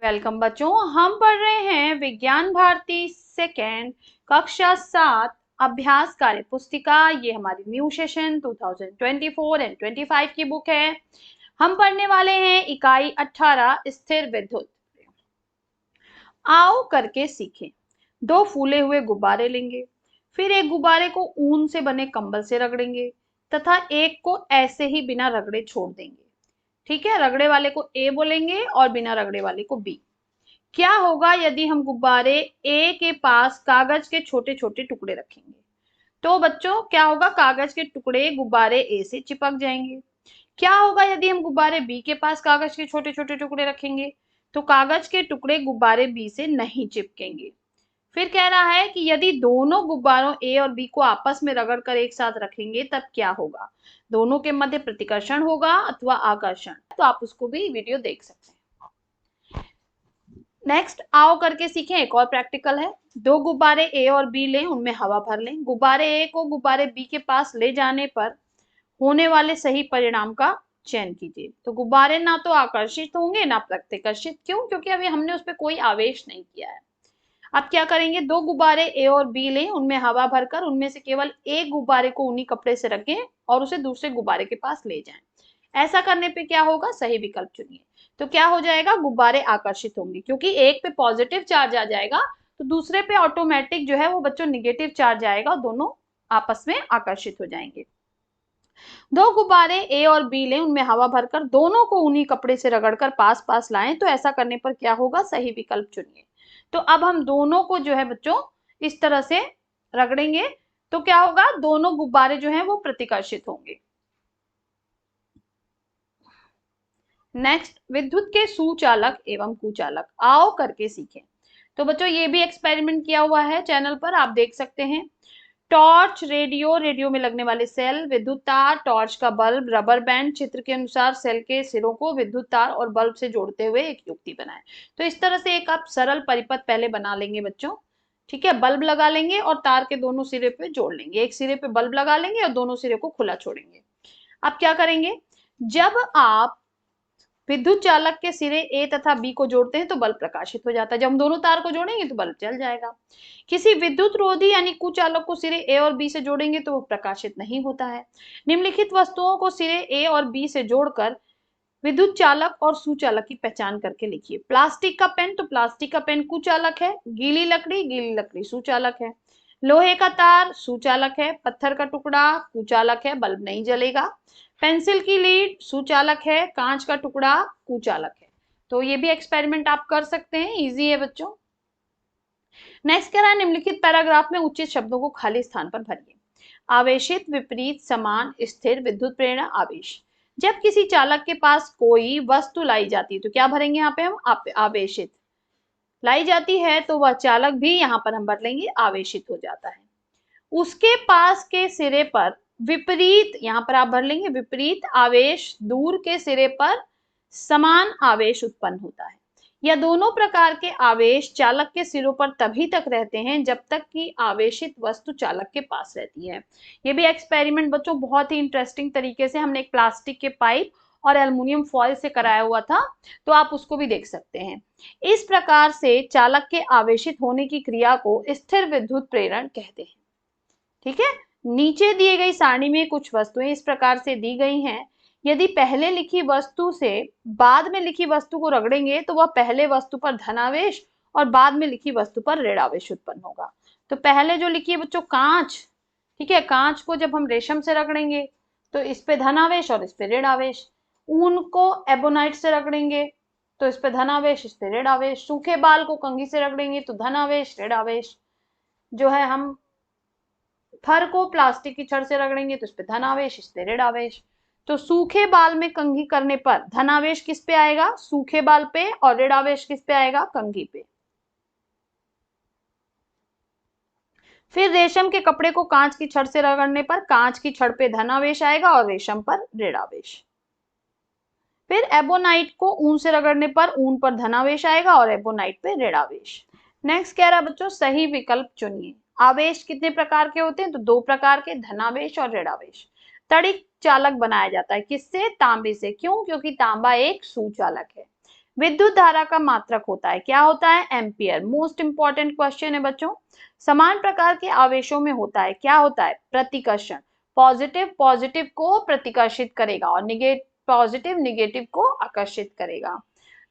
Welcome बच्चों, हम पढ़ रहे हैं विज्ञान भारती सेकेंड कक्षा 7 अभ्यास कार्य पुस्तिका। ये हमारी न्यू सेशन 2024 एंड 25 की बुक है। हम पढ़ने वाले हैं इकाई 18 स्थिर विद्युत। आओ करके सीखें। दो फूले हुए गुब्बारे लेंगे, फिर एक गुब्बारे को ऊन से बने कंबल से रगड़ेंगे तथा एक को ऐसे ही बिना रगड़े छोड़ देंगे। ठीक है, रगड़े वाले को ए बोलेंगे और बिना रगड़े वाले को बी। क्या होगा यदि हम गुब्बारे ए के पास कागज के छोटे छोटे टुकड़े रखेंगे? तो बच्चों क्या होगा, कागज के टुकड़े गुब्बारे ए से चिपक जाएंगे। क्या होगा यदि हम गुब्बारे बी के पास कागज के छोटे छोटे टुकड़े रखेंगे? तो कागज के टुकड़े गुब्बारे बी से नहीं चिपकेंगे। फिर कह रहा है कि यदि दोनों गुब्बारों ए और बी को आपस में रगड़कर एक साथ रखेंगे तब क्या होगा? दोनों के मध्य प्रतिकर्षण होगा अथवा आकर्षण। तो आप उसको भी वीडियो देख सकते हैं। नेक्स्ट आओ करके सीखें, एक और प्रैक्टिकल है। दो गुब्बारे ए और बी लें, उनमें हवा भर लें। गुब्बारे ए को गुब्बारे बी के पास ले जाने पर होने वाले सही परिणाम का चयन कीजिए। तो गुब्बारे ना तो आकर्षित होंगे ना प्रतिकर्षित। क्यों? क्योंकि अभी हमने उस पर कोई आवेश नहीं किया है। अब क्या करेंगे, दो गुब्बारे ए और बी लें, उनमें हवा भरकर उनमें से केवल एक गुब्बारे को ऊनी कपड़े से रखें और उसे दूसरे गुब्बारे के पास ले जाएं। ऐसा करने पे क्या होगा? सही विकल्प चुनिए। तो क्या हो जाएगा? गुब्बारे आकर्षित होंगे, क्योंकि एक पे पॉजिटिव चार्ज आ जाएगा तो दूसरे पे ऑटोमेटिक जो है वो बच्चों निगेटिव चार्ज आएगा और दोनों आपस में आकर्षित हो जाएंगे। दो गुब्बारे ए और बी लें, उनमें हवा भरकर दोनों को ऊनी कपड़े से रगड़कर पास पास लाएं। तो ऐसा करने पर क्या होगा? सही विकल्प चुनिए। तो अब हम दोनों को जो है बच्चों इस तरह से रगड़ेंगे तो क्या होगा? दोनों गुब्बारे जो हैं वो प्रतिकर्षित होंगे। नेक्स्ट, विद्युत के सुचालक एवं कुचालक। आओ करके सीखें। तो बच्चों ये भी एक्सपेरिमेंट किया हुआ है चैनल पर, आप देख सकते हैं। टॉर्च, रेडियो, रेडियो में लगने वाले सेल, विद्युत तार, टॉर्च का बल्ब, रबर बैंड। चित्र के अनुसार सेल के सिरों को विद्युत तार और बल्ब से जोड़ते हुए एक युक्ति बनाएं। तो इस तरह से एक आप सरल परिपथ पहले बना लेंगे बच्चों। ठीक है, बल्ब लगा लेंगे और तार के दोनों सिरे पे जोड़ लेंगे। एक सिरे पे बल्ब लगा लेंगे और दोनों सिरे को खुला छोड़ेंगे। अब क्या करेंगे, जब आप विद्युत चालक के सिरे ए तथा बी को जोड़ते हैं तो बल्ब प्रकाशित हो जाता है। जब हम दोनों तार को जोड़ेंगे तो बल्ब जल जाएगा। किसी विद्युत रोधी यानी कुचालक को सिरे ए और बी से जोड़ेंगे तो वो प्रकाशित नहीं होता है। निम्नलिखित वस्तुओं को सिरे ए और बी से जोड़कर विद्युत चालक और सुचालक की पहचान करके लिखिए। प्लास्टिक का पेन, तो प्लास्टिक का पेन कुचालक है। गीली लकड़ी सुचालक है। लोहे का तार सुचालक है। पत्थर का टुकड़ा कुचालक है, बल्ब नहीं जलेगा। पेंसिल की लीड सुचालक है। कांच का टुकड़ा कुचालक है। तो ये भी एक्सपेरिमेंट आप कर सकते हैं, इजी है बच्चों। नेक्स्ट कह रहा है, निम्नलिखित पैराग्राफ में उचित शब्दों को खाली स्थान पर भरिए। आवेशित, विपरीत, समान, स्थिर, विद्युत प्रेरणा, आवेश। जब किसी चालक के पास कोई वस्तु लाई जाती है तो क्या भरेंगे यहाँ पे हम? आवेशित। लाई जाती है तो वह चालक भी यहाँ पर हम भर लेंगे आवेशित हो जाता है। उसके पास के सिरे पर विपरीत, यहाँ पर आप भर लेंगे विपरीत आवेश। दूर के सिरे पर समान आवेश उत्पन्न होता है। या दोनों प्रकार के आवेश चालक के सिरों पर तभी तक रहते हैं जब तक कि आवेशित वस्तु चालक के पास रहती है। ये भी एक्सपेरिमेंट बच्चों बहुत ही इंटरेस्टिंग तरीके से हमने एक प्लास्टिक के पाइप और एल्युमिनियम फॉयल से कराया हुआ था, तो आप उसको भी देख सकते हैं। इस प्रकार से चालक के आवेशित होने की क्रिया को स्थिर विद्युत प्रेरण कहते हैं। ठीक है, नीचे दिए गई सारणी में कुछ वस्तुएं इस प्रकार से दी गई हैं। यदि पहले लिखी वस्तु से बाद में लिखी वस्तु को रगड़ेंगे तो वह पहले वस्तु पर धनावेश और बाद में लिखी वस्तु पर ऋणावेश उत्पन्न होगा। तो पहले जो लिखी है बच्चों कांच, ठीक है, कांच को जब हम रेशम से रगड़ेंगे तो इस पे धनावेश और इस पे ऋणावेश। ऊन को एबोनाइट से रगड़ेंगे तो इस पे धनावेश, इस पे ऋणावेश। सूखे बाल को कंघी से रगड़ेंगे तो धनावेश ऋणावेश। जो है हम फर को प्लास्टिक की छड़ से रगड़ेंगे तो इस पे धनावेश, इस पे ऋणावेश। तो सूखे बाल में कंघी करने पर धनावेश किस पे आएगा? सूखे बाल पे, और ऋणावेश किस पे आएगा? कंघी पे। फिर रेशम के कपड़े को कांच की छड़ से रगड़ने पर कांच की छड़ पे धनावेश आएगा और रेशम पर ऋणावेश। फिर एबोनाइट को ऊन से रगड़ने पर ऊन पर धनावेश आएगा और एबोनाइट पे ऋणावेश। नेक्स्ट कह रहा है बच्चों सही विकल्प चुनिए। आवेश कितने प्रकार के होते हैं? तो दो प्रकार के, धनावेश और ऋणावेश। तड़ित चालक बनाया जाता है किससे? तांबे से। क्यों? क्योंकि तांबा एक सुचालक है। विद्युत धारा का मात्रक होता है, क्या होता है, एम्पियर। मोस्ट इंपॉर्टेंट क्वेश्चन है बच्चों। समान प्रकार के आवेशों में होता है, क्या होता है, प्रतिकर्षण। पॉजिटिव पॉजिटिव को प्रतिकर्षित करेगा और पॉजिटिव निगेटिव को आकर्षित करेगा।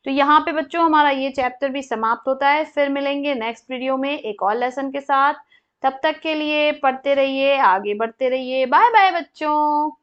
तो यहाँ पे बच्चों हमारा ये चैप्टर भी समाप्त होता है। फिर मिलेंगे नेक्स्ट वीडियो में एक और लेसन के साथ। तब तक के लिए पढ़ते रहिए, आगे बढ़ते रहिए। बाय बाय बच्चों।